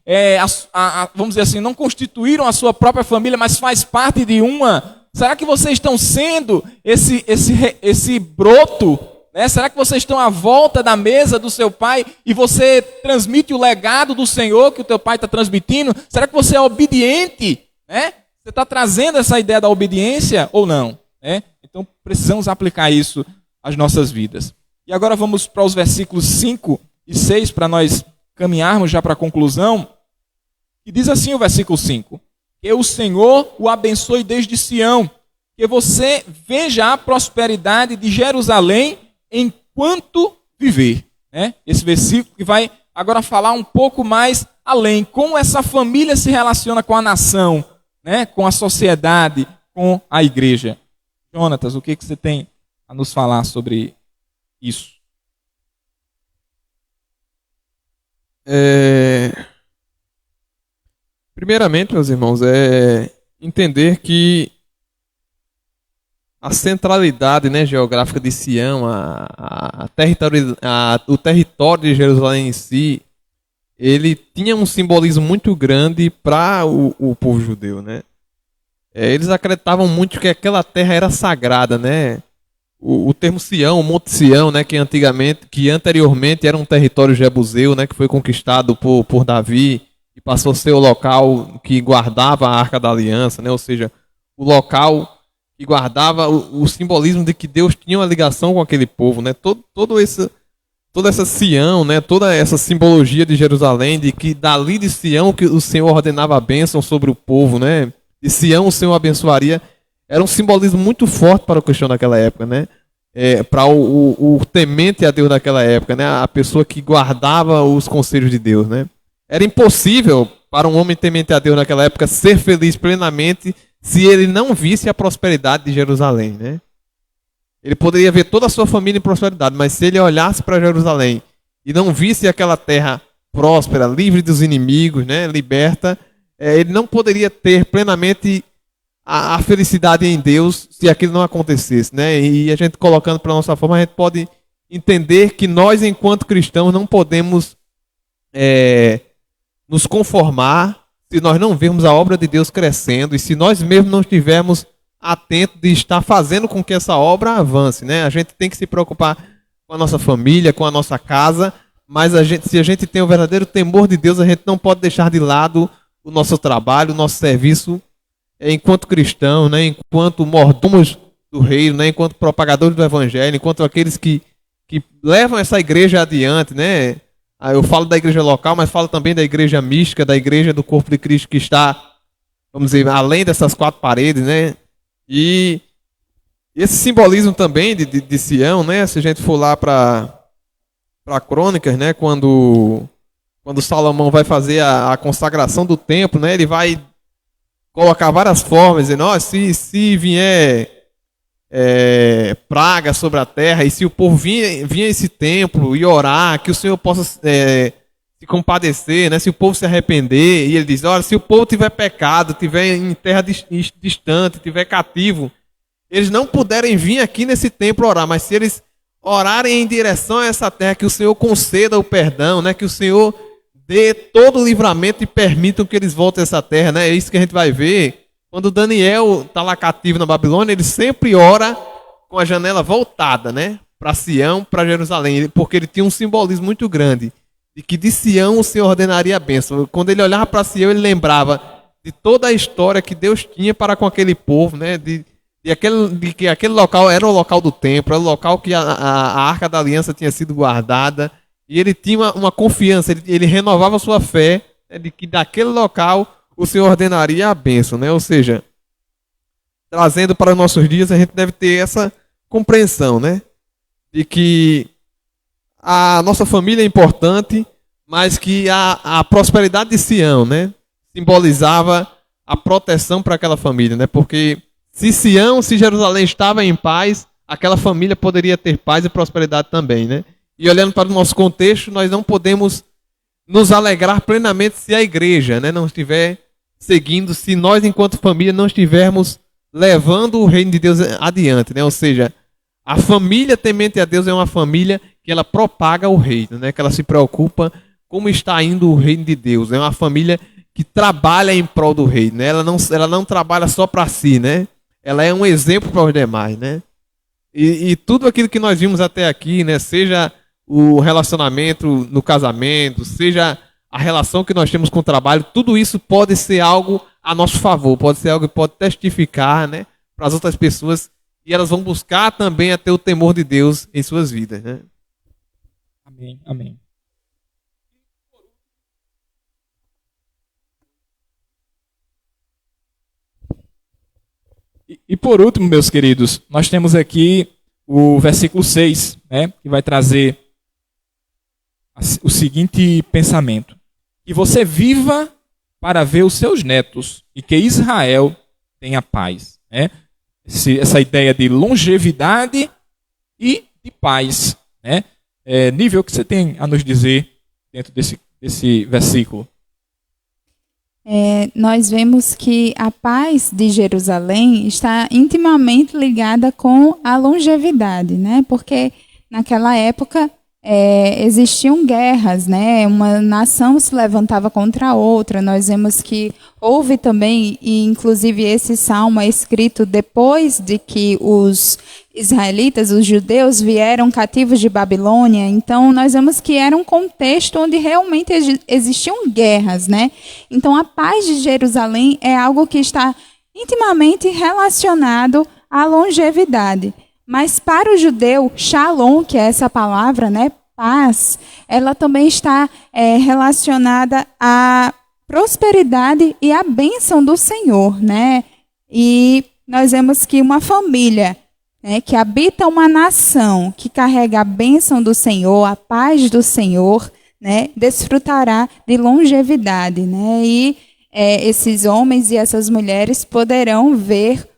vamos dizer assim, não constituíram a sua própria família, mas faz parte de uma. Será que vocês estão sendo esse broto? Né? Será que vocês estão à volta da mesa do seu pai e você transmite o legado do Senhor que o teu pai está transmitindo? Será que você é obediente? Né? Você está trazendo essa ideia da obediência ou não? Né? Então precisamos aplicar isso às nossas vidas. E agora vamos para os versículos 5 e 6 para nós caminharmos já para a conclusão. E diz assim o versículo 5: que o Senhor o abençoe desde Sião, que você veja a prosperidade de Jerusalém enquanto viver. Né? Esse versículo que vai agora falar um pouco mais além, como essa família se relaciona com a nação, né? Com a sociedade, com a igreja. Jonatas, o que você tem a nos falar sobre isso? Primeiramente, meus irmãos, entender que a centralidade, né, geográfica de Sião, o território de Jerusalém em si, ele tinha um simbolismo muito grande para o povo judeu, né? Eles acreditavam muito que aquela terra era sagrada, né? o termo Sião, o Monte Sião, né, que anteriormente era um território jebuseu, né, que foi conquistado por Davi e passou a ser o local que guardava a Arca da Aliança, né, ou seja, o local que guardava o simbolismo de que Deus tinha uma ligação com aquele povo, né, toda essa Sião, né, toda essa simbologia de Jerusalém, de que dali de Sião que o Senhor ordenava a bênção sobre o povo, né, de Sião o Senhor abençoaria. Era um simbolismo muito forte para o cristão naquela época, né? Para o temente a Deus naquela época, né? A pessoa que guardava os conselhos de Deus, né? Era impossível para um homem temente a Deus naquela época ser feliz plenamente se ele não visse a prosperidade de Jerusalém, né? Ele poderia ver toda a sua família em prosperidade, mas se ele olhasse para Jerusalém e não visse aquela terra próspera, livre dos inimigos, né? Liberta, ele não poderia ter plenamente a felicidade em Deus se aquilo não acontecesse, né? E a gente colocando para a nossa forma, a gente pode entender que nós, enquanto cristãos, não podemos nos conformar se nós não vermos a obra de Deus crescendo e se nós mesmos não estivermos atentos de estar fazendo com que essa obra avance, né? A gente tem que se preocupar com a nossa família, com a nossa casa, mas se a gente tem o verdadeiro temor de Deus, a gente não pode deixar de lado o nosso trabalho, o nosso serviço enquanto cristão, né, enquanto mordomos do reino, né, enquanto propagadores do evangelho, enquanto aqueles que levam essa igreja adiante, né? Eu falo da igreja local, mas falo também da igreja mística, da igreja do corpo de Cristo que está, vamos dizer, além dessas quatro paredes, né? E esse simbolismo também de Sião, né? Se a gente for lá para Crônicas, né? Quando Salomão vai fazer a consagração do templo, né? Ele vai colocar várias formas, dizendo, se vier praga sobre a terra, e se o povo vir a esse templo e orar, que o Senhor possa se compadecer, né? Se o povo se arrepender, e ele diz, olha, se o povo tiver pecado, tiver em terra distante, tiver cativo, eles não puderem vir aqui nesse templo orar, mas se eles orarem em direção a essa terra, que o Senhor conceda o perdão, né? Que o Senhor dê todo o livramento e permitam que eles voltem a essa terra, né? É isso que a gente vai ver. Quando Daniel está lá cativo na Babilônia, ele sempre ora com a janela voltada, né? Para Sião, para Jerusalém, porque ele tinha um simbolismo muito grande, de que de Sião o Senhor ordenaria a bênção. Quando ele olhava para Sião, ele lembrava de toda a história que Deus tinha para com aquele povo, né? De que aquele local era o local do templo, era o local que a Arca da Aliança tinha sido guardada. E ele tinha uma confiança, ele renovava a sua fé, né, de que daquele local o Senhor ordenaria a bênção, né? Ou seja, trazendo para os nossos dias, a gente deve ter essa compreensão, né? De que a nossa família é importante, mas que a prosperidade de Sião, né, simbolizava a proteção para aquela família, né? Porque se Jerusalém estava em paz, aquela família poderia ter paz e prosperidade também, né? E olhando para o nosso contexto, nós não podemos nos alegrar plenamente se a igreja, né, não estiver seguindo, se nós, enquanto família, não estivermos levando o reino de Deus adiante, né? Ou seja, a família temente a Deus é uma família que ela propaga o reino, né? Que ela se preocupa como está indo o reino de Deus. É uma família que trabalha em prol do reino, né? Ela não trabalha só para si, né? Ela é um exemplo para os demais, né? E tudo aquilo que nós vimos até aqui, né? Seja o relacionamento no casamento, seja a relação que nós temos com o trabalho, tudo isso pode ser algo a nosso favor, pode ser algo que pode testificar, né, para as outras pessoas, e elas vão buscar também a ter o temor de Deus em suas vidas, né? Amém, amém. E por último, meus queridos, nós temos aqui o versículo 6, né, que vai trazer o seguinte pensamento: que você viva para ver os seus netos e que Israel tenha paz, né? Essa ideia de longevidade e de paz, né? Nível, que você tem a nos dizer dentro desse versículo? Nós vemos que a paz de Jerusalém está intimamente ligada com a longevidade, né? Porque naquela época existiam guerras, né? Uma nação se levantava contra a outra. Nós vemos que houve também, e inclusive esse salmo é escrito depois de que os israelitas, os judeus, vieram cativos de Babilônia, então nós vemos que era um contexto onde realmente existiam guerras, né? Então a paz de Jerusalém é algo que está intimamente relacionado à longevidade. Mas para o judeu, shalom, que é essa palavra, né, paz, ela também está relacionada à prosperidade e à bênção do Senhor, né? E nós vemos que uma família, né, que habita uma nação, que carrega a bênção do Senhor, a paz do Senhor, né, desfrutará de longevidade, né? E esses homens e essas mulheres poderão ver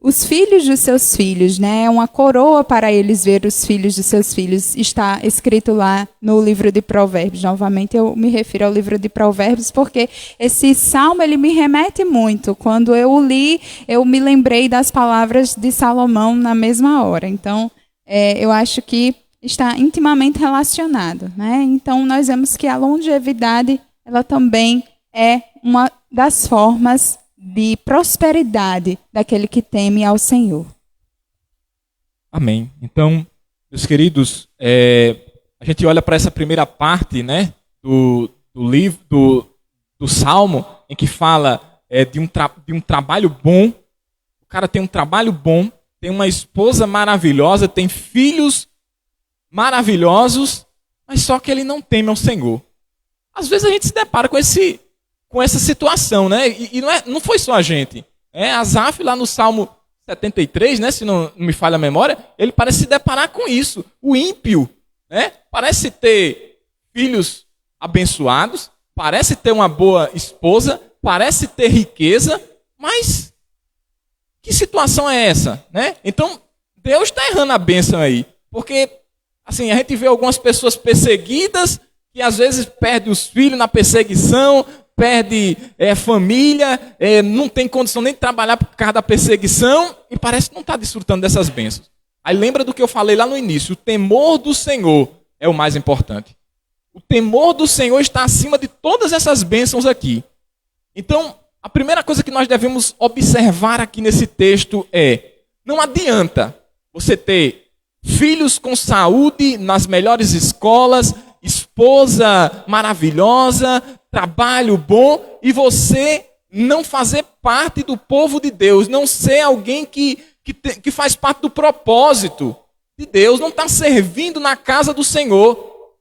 os filhos dos seus filhos, né? Uma coroa para eles ver os filhos dos seus filhos. Está escrito lá no livro de Provérbios. Novamente eu me refiro ao livro de Provérbios porque esse salmo ele me remete muito. Quando eu o li, eu me lembrei das palavras de Salomão na mesma hora. Então, eu acho que está intimamente relacionado, né? Então, nós vemos que a longevidade, ela também é uma das formas de prosperidade daquele que teme ao Senhor. Amém. Então, meus queridos, a gente olha para essa primeira parte, né, do livro, do Salmo, em que fala de um trabalho bom. O cara tem um trabalho bom, tem uma esposa maravilhosa, tem filhos maravilhosos, mas só que ele não teme ao Senhor. Às vezes a gente se depara com essa situação, né? E não foi só a gente. Asaf, lá no Salmo 73, né? Se não me falha a memória, ele parece se deparar com isso. O ímpio, né? Parece ter filhos abençoados, parece ter uma boa esposa, parece ter riqueza, mas que situação é essa, né? Então, Deus está errando a bênção aí. Porque, assim, a gente vê algumas pessoas perseguidas, que às vezes perdem os filhos na perseguição, perde família, não tem condição nem de trabalhar por causa da perseguição e parece que não está desfrutando dessas bênçãos. Aí lembra do que eu falei lá no início, o temor do Senhor é o mais importante. O temor do Senhor está acima de todas essas bênçãos aqui. Então, a primeira coisa que nós devemos observar aqui nesse texto não adianta você ter filhos com saúde nas melhores escolas, esposa maravilhosa, trabalho bom, e você não fazer parte do povo de Deus, não ser alguém que faz parte do propósito de Deus, não está servindo na casa do Senhor.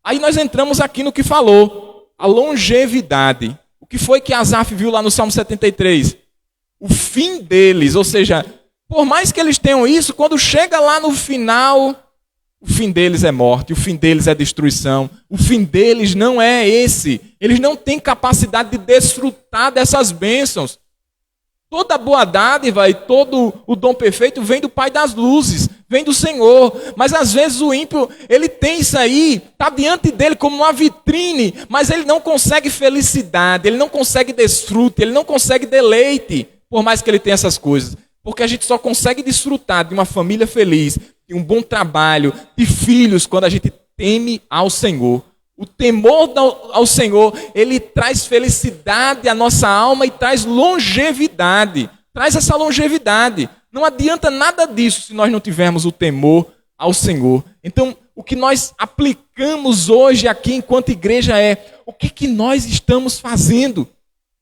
Aí nós entramos aqui no que falou, a longevidade. O que foi que Asaf viu lá no Salmo 73? O fim deles, ou seja, por mais que eles tenham isso, quando chega lá no final, o fim deles é morte, o fim deles é destruição, o fim deles não é esse. Eles não têm capacidade de desfrutar dessas bênçãos. Toda a boa dádiva e todo o dom perfeito vem do Pai das luzes, vem do Senhor. Mas às vezes o ímpio, ele tem isso aí, está diante dele como uma vitrine, mas ele não consegue felicidade, ele não consegue desfrute, ele não consegue deleite, por mais que ele tenha essas coisas. Porque a gente só consegue desfrutar de uma família feliz, de um bom trabalho, de filhos, quando a gente teme ao Senhor. O temor ao Senhor, ele traz felicidade à nossa alma e traz longevidade. Traz essa longevidade. Não adianta nada disso se nós não tivermos o temor ao Senhor. Então, o que nós aplicamos hoje aqui enquanto igreja o que nós estamos fazendo?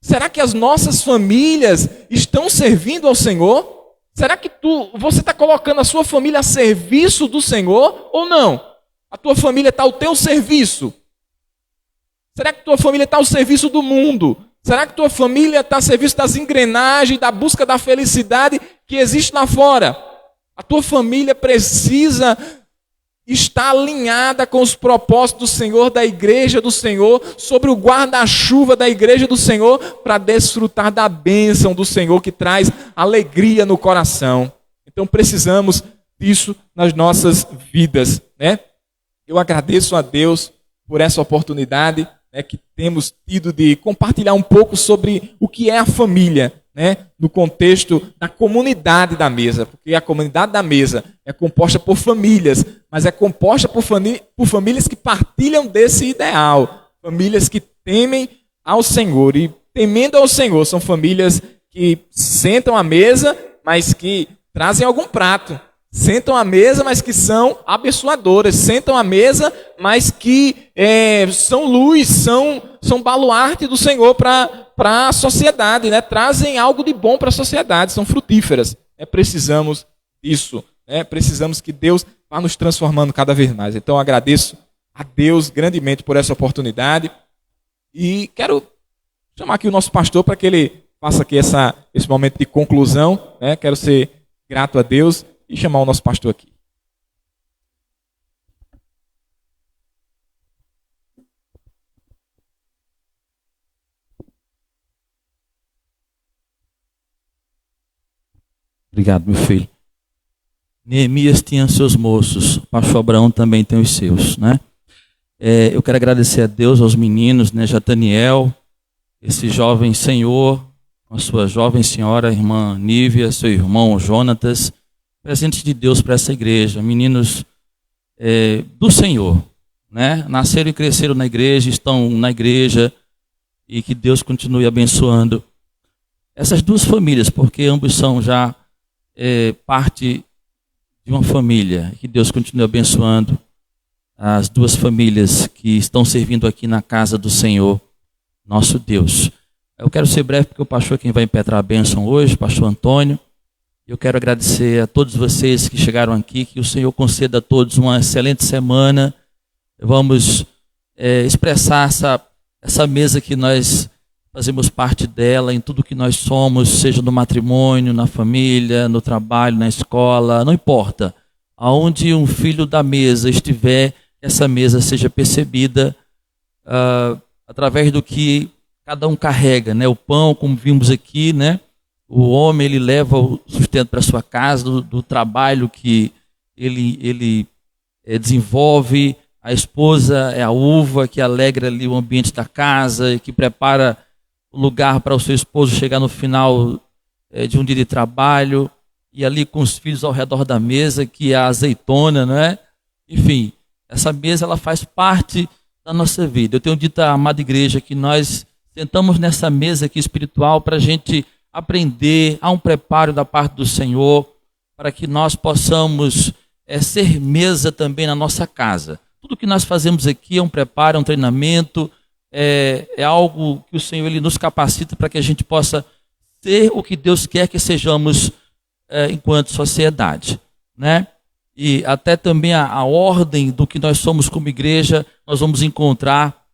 Será que as nossas famílias estão servindo ao Senhor? Será que você está colocando a sua família a serviço do Senhor ou não? A tua família está ao teu serviço? Será que tua família está ao serviço do mundo? Será que tua família está a serviço das engrenagens, da busca da felicidade que existe lá fora? A tua família precisa estar alinhada com os propósitos do Senhor, da igreja do Senhor, sobre o guarda-chuva da igreja do Senhor, para desfrutar da bênção do Senhor que traz alegria no coração. Então precisamos disso nas nossas vidas, né? Eu agradeço a Deus por essa oportunidade, né, que temos tido de compartilhar um pouco sobre o que é a família, né, no contexto da comunidade da mesa, porque a comunidade da mesa é composta por famílias, mas é composta por famílias que partilham desse ideal, famílias que temem ao Senhor, e temendo ao Senhor são famílias que sentam à mesa, mas que trazem algum prato. Sentam à mesa, mas que são abençoadoras. Sentam à mesa, mas que são luz, são baluarte do Senhor para a sociedade, né? Trazem algo de bom para a sociedade, são frutíferas. Precisamos disso, né? Precisamos que Deus vá nos transformando cada vez mais. Então eu agradeço a Deus grandemente por essa oportunidade e quero chamar aqui o nosso pastor para que ele faça aqui esse momento de conclusão, né? Quero ser grato a Deus e chamar o nosso pastor aqui. Obrigado, meu filho. Neemias tinha seus moços, o pastor Abraão também tem os seus, né? Eu quero agradecer a Deus, aos meninos, né? Jataniel, esse jovem senhor, com a sua jovem senhora, a irmã Nívia, seu irmão Jonatas, presentes de Deus para essa igreja, meninos do Senhor, né? Nasceram e cresceram na igreja, estão na igreja, e que Deus continue abençoando essas duas famílias, porque ambos são já parte de uma família. Que Deus continue abençoando as duas famílias que estão servindo aqui na casa do Senhor, nosso Deus. Eu quero ser breve, porque o pastor é quem vai impetrar a bênção hoje, pastor Antônio. Eu quero agradecer a todos vocês que chegaram aqui, que o Senhor conceda a todos uma excelente semana. Vamos expressar essa mesa que nós fazemos parte dela, em tudo que nós somos, seja no matrimônio, na família, no trabalho, na escola, não importa. Aonde um filho da mesa estiver, essa mesa seja percebida através do que cada um carrega, né? O pão, como vimos aqui, né? O homem, ele leva o sustento para sua casa, do trabalho que ele desenvolve. A esposa é a uva que alegra ali o ambiente da casa e que prepara o lugar para o seu esposo chegar no final de um dia de trabalho, e ali com os filhos ao redor da mesa, que é a azeitona, né? Enfim, essa mesa ela faz parte da nossa vida. Eu tenho dito à amada igreja que nós sentamos nessa mesa aqui espiritual para a gente aprender, há um preparo da parte do Senhor, para que nós possamos ser mesa também na nossa casa. Tudo que nós fazemos aqui é um preparo, é um treinamento, é algo que o Senhor ele nos capacita para que a gente possa ser o que Deus quer que sejamos enquanto sociedade, né? E até também a ordem do que nós somos como igreja, nós vamos encontrar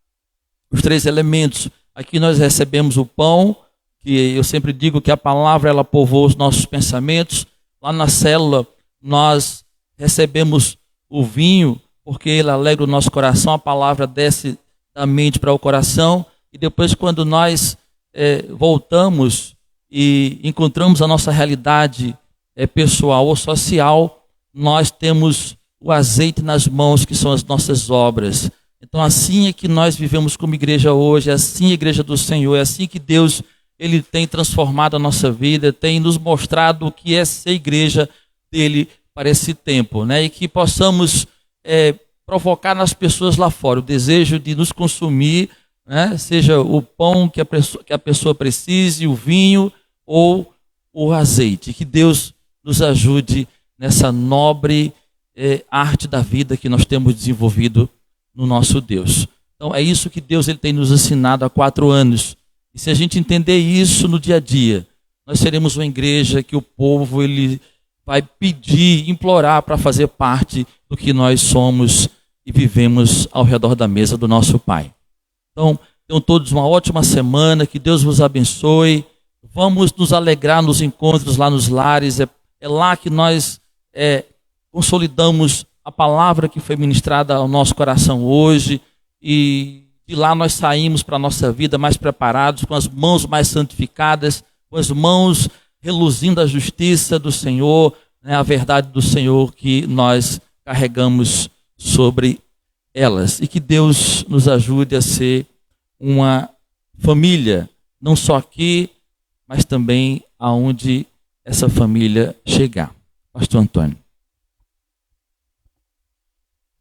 os 3 elementos. Aqui nós recebemos o pão, que eu sempre digo que a palavra ela povoa os nossos pensamentos. Lá na célula nós recebemos o vinho, porque ele alegra o nosso coração, a palavra desce da mente para o coração, e depois quando nós voltamos e encontramos a nossa realidade pessoal ou social, nós temos o azeite nas mãos, que são as nossas obras. Então assim é que nós vivemos como igreja hoje, é assim a igreja do Senhor, é assim que Deus ele tem transformado a nossa vida, tem nos mostrado o que é ser igreja dele para esse tempo, né? E que possamos provocar nas pessoas lá fora o desejo de nos consumir, né? Seja o pão que a pessoa precise, o vinho ou o azeite. Que Deus nos ajude nessa nobre arte da vida que nós temos desenvolvido no nosso Deus. Então é isso que Deus ele tem nos ensinado há 4 anos. E se a gente entender isso no dia a dia, nós seremos uma igreja que o povo ele vai pedir, implorar para fazer parte do que nós somos e vivemos ao redor da mesa do nosso Pai. Então, tenham todos uma ótima semana, que Deus vos abençoe. Vamos nos alegrar nos encontros lá nos lares, é lá que nós consolidamos a palavra que foi ministrada ao nosso coração hoje, e de lá nós saímos para a nossa vida mais preparados, com as mãos mais santificadas, com as mãos reluzindo a justiça do Senhor, né, a verdade do Senhor que nós carregamos sobre elas. E que Deus nos ajude a ser uma família, não só aqui, mas também aonde essa família chegar. Pastor Antônio.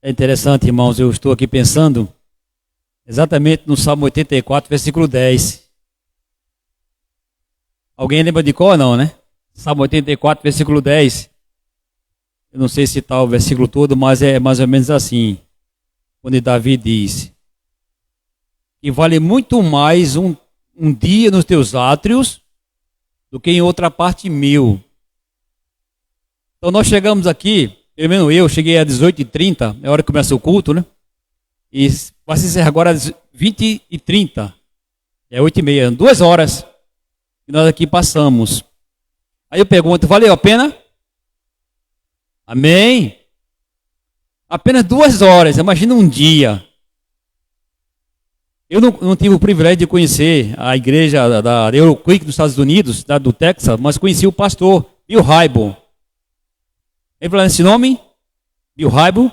É interessante, irmãos, eu estou aqui pensando exatamente no Salmo 84, versículo 10. Alguém lembra de cor ou não, né? Salmo 84, versículo 10. Eu não sei citar o versículo todo, mas é mais ou menos assim. Quando Davi diz que vale muito mais um dia nos teus átrios do que em outra parte 1000. Então nós chegamos aqui, pelo menos eu cheguei às 18h30, é a hora que começa o culto, né? E vai se encerrar agora às 20h30. É 8h30, 2 horas que nós aqui passamos. Aí eu pergunto, valeu a pena? Amém? Apenas 2 horas, imagina um dia. Eu não tive o privilégio de conhecer a igreja da Euroquick dos Estados Unidos, do Texas, mas conheci o pastor Bill Hybel. Ele falou esse nome? Bill Hybel.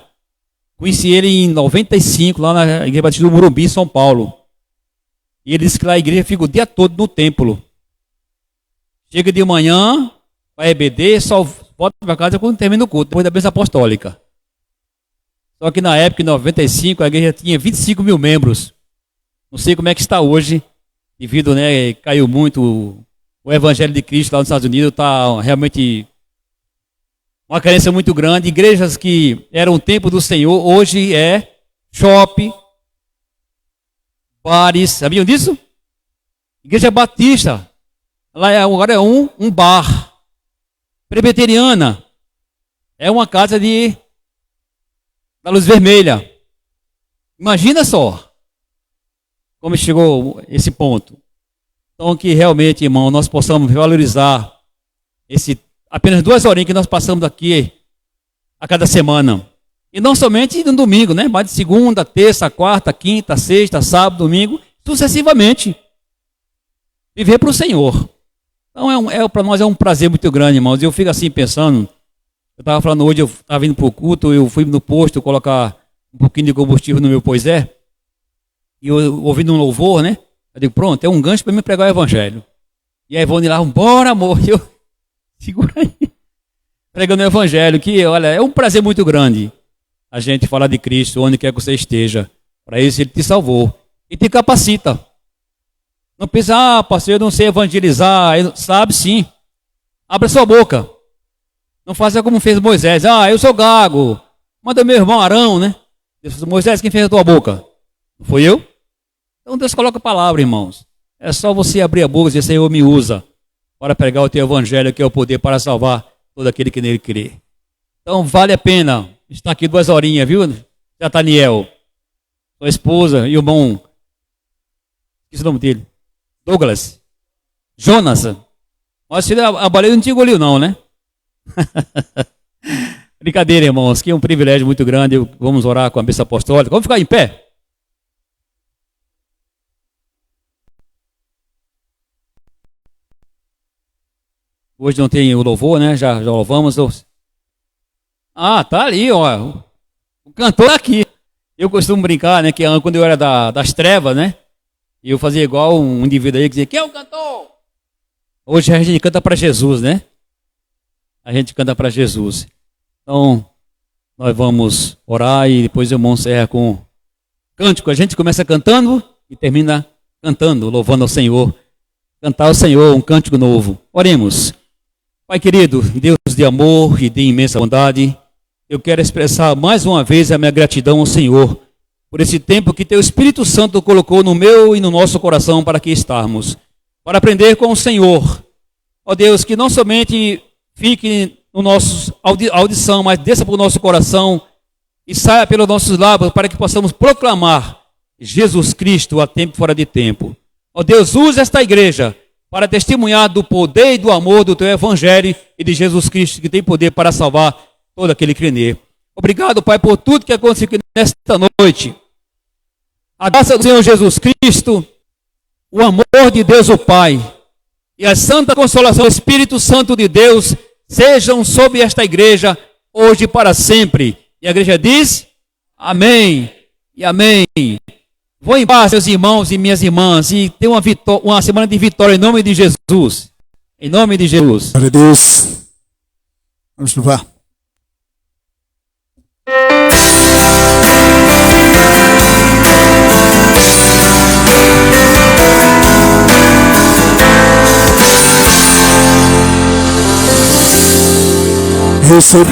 Conheci ele em 95, lá na Igreja Batista do Morumbi, São Paulo. E ele disse que lá a igreja fica o dia todo no templo. Chega de manhã, vai EBD, só volta para casa quando termina o culto, depois da bênção apostólica. Só que na época, em 95, a igreja tinha 25 mil membros. Não sei como é que está hoje, devido, né, caiu muito o Evangelho de Cristo lá nos Estados Unidos, está realmente uma carência muito grande. Igrejas que eram o templo do Senhor, hoje é shopping, bares, sabiam disso? Igreja Batista, lá agora é um bar. Presbiteriana, é uma casa da luz vermelha. Imagina só como chegou esse ponto. Então que realmente, irmão, nós possamos valorizar apenas 2 horinhas que nós passamos aqui a cada semana. E não somente no domingo, né? Mas de segunda, terça, quarta, quinta, sexta, sábado, domingo, sucessivamente. Viver para o Senhor. Então para nós é um prazer muito grande, irmãos. Eu fico assim pensando, eu estava falando hoje, eu estava vindo para o culto, eu fui no posto colocar um pouquinho de combustível no meu Poisé, e eu ouvindo um louvor, né? Eu digo, pronto, é um gancho para me pregar o evangelho. E aí vão lá, bora amor, e eu, segura aí, pregando o evangelho, que olha, é um prazer muito grande a gente falar de Cristo, onde quer que você esteja. Para isso ele te salvou e te capacita. Não pensa, pastor, eu não sei evangelizar. Sabe sim. Abra sua boca. Não faça como fez Moisés. Eu sou gago. Manda meu irmão Arão, né? Moisés, quem fez a tua boca? Não foi eu? Então Deus coloca a palavra, irmãos. É só você abrir a boca e dizer, Senhor, me usa para pregar o teu evangelho, que é o poder para salvar todo aquele que nele crê. Então vale a pena estar aqui 2 horinhas, viu? Nathaniel, sua esposa e o irmão, esqueci o nome dele, Douglas, Jonas. Mas a baleia não te engoliu não, né? Brincadeira, irmãos, que é um privilégio muito grande. Vamos orar com a bênção apostólica. Vamos ficar em pé? Hoje não tem o louvor, né? Já louvamos. Tá ali, ó. O cantor aqui. Eu costumo brincar, né? Que quando eu era das trevas, né? Eu fazia igual um indivíduo aí que dizia, quem é o cantor? Hoje a gente canta para Jesus, né? A gente canta para Jesus. Então, nós vamos orar e depois o irmão encerra com cântico. A gente começa cantando e termina cantando, louvando ao Senhor. Cantar ao Senhor um cântico novo. Oremos. Pai querido, Deus de amor e de imensa bondade, eu quero expressar mais uma vez a minha gratidão ao Senhor por esse tempo que teu Espírito Santo colocou no meu e no nosso coração para aqui estarmos, para aprender com o Senhor. Ó Deus, que não somente fique no nosso audição, mas desça para o nosso coração e saia pelos nossos lábios para que possamos proclamar Jesus Cristo a tempo e fora de tempo. Ó Deus, usa esta igreja para testemunhar do poder e do amor do teu evangelho e de Jesus Cristo, que tem poder para salvar todo aquele que crê nele. Obrigado, Pai, por tudo que aconteceu aqui nesta noite. A graça do Senhor Jesus Cristo, o amor de Deus o Pai e a santa consolação do Espírito Santo de Deus sejam sobre esta igreja hoje e para sempre. E a igreja diz, amém e amém. Vou em paz, meus irmãos e minhas irmãs, e tenha uma semana de vitória em nome de Jesus. Em nome de Jesus. Glória a Deus. Vamos louvar. Recebi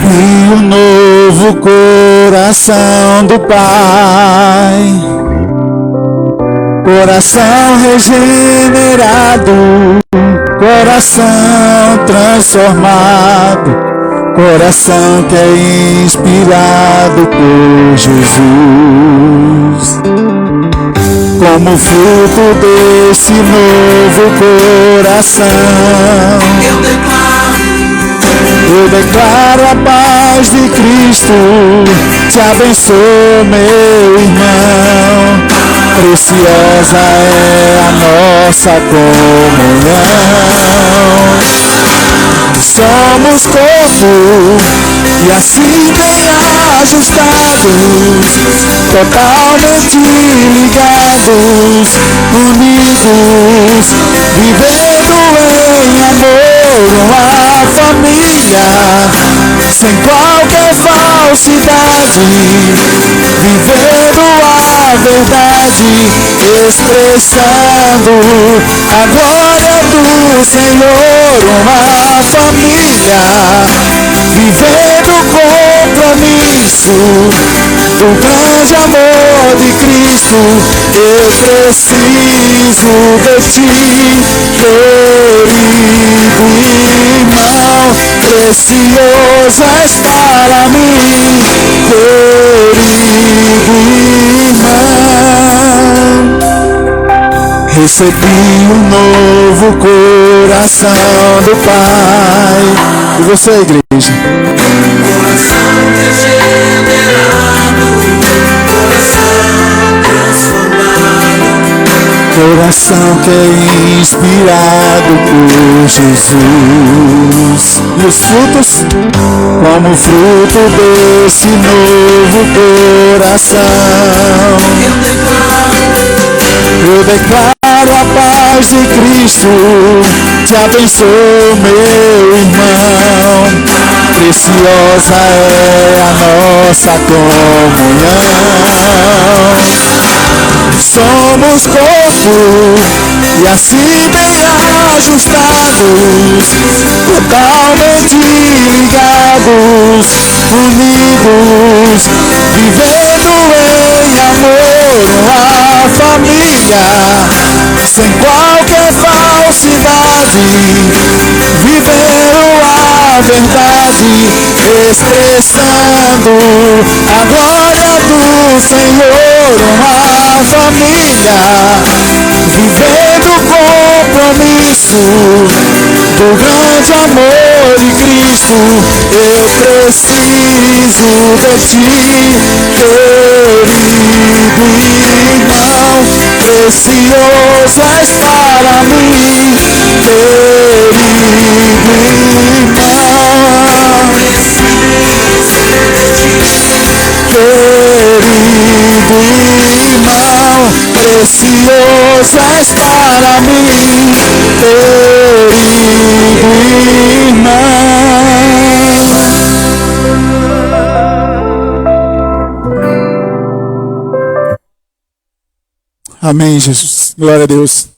um novo coração do Pai, coração regenerado, coração transformado, coração que é inspirado por Jesus. Como fruto desse novo coração, eu declaro a paz de Cristo. Te abençoo, meu irmão. Preciosa é a nossa comunhão. Somos corpo e assim bem ajustados, totalmente ligados, unidos, vivendo em amor, uma família, sem qualquer falsidade, vivendo a verdade, expressando a glória do Senhor, uma família, vivendo o compromisso do grande amor de Cristo. Eu preciso de ti, querido irmão, precioso és para mim, querido irmão. Recebi um novo coração do Pai. E você, igreja? Coração regenerado, coração transformado, coração que é inspirado por Jesus. E os frutos, como fruto desse novo coração, eu declaro a paz de Cristo. Te abençoo, meu irmão. Preciosa é a nossa comunhão. Somos corpo e assim bem ajustados, totalmente ligados, unidos, vivendo em amor, uma família, sem qualquer falsidade, vivendo a verdade, expressando a glória do Senhor, uma família, vivendo o compromisso do grande amor de Cristo. Eu preciso de ti, querido irmão, precioso és para mim, querido irmão. Querido irmão, precioso és para mim, querido irmão. Amém, Jesus. Glória a Deus.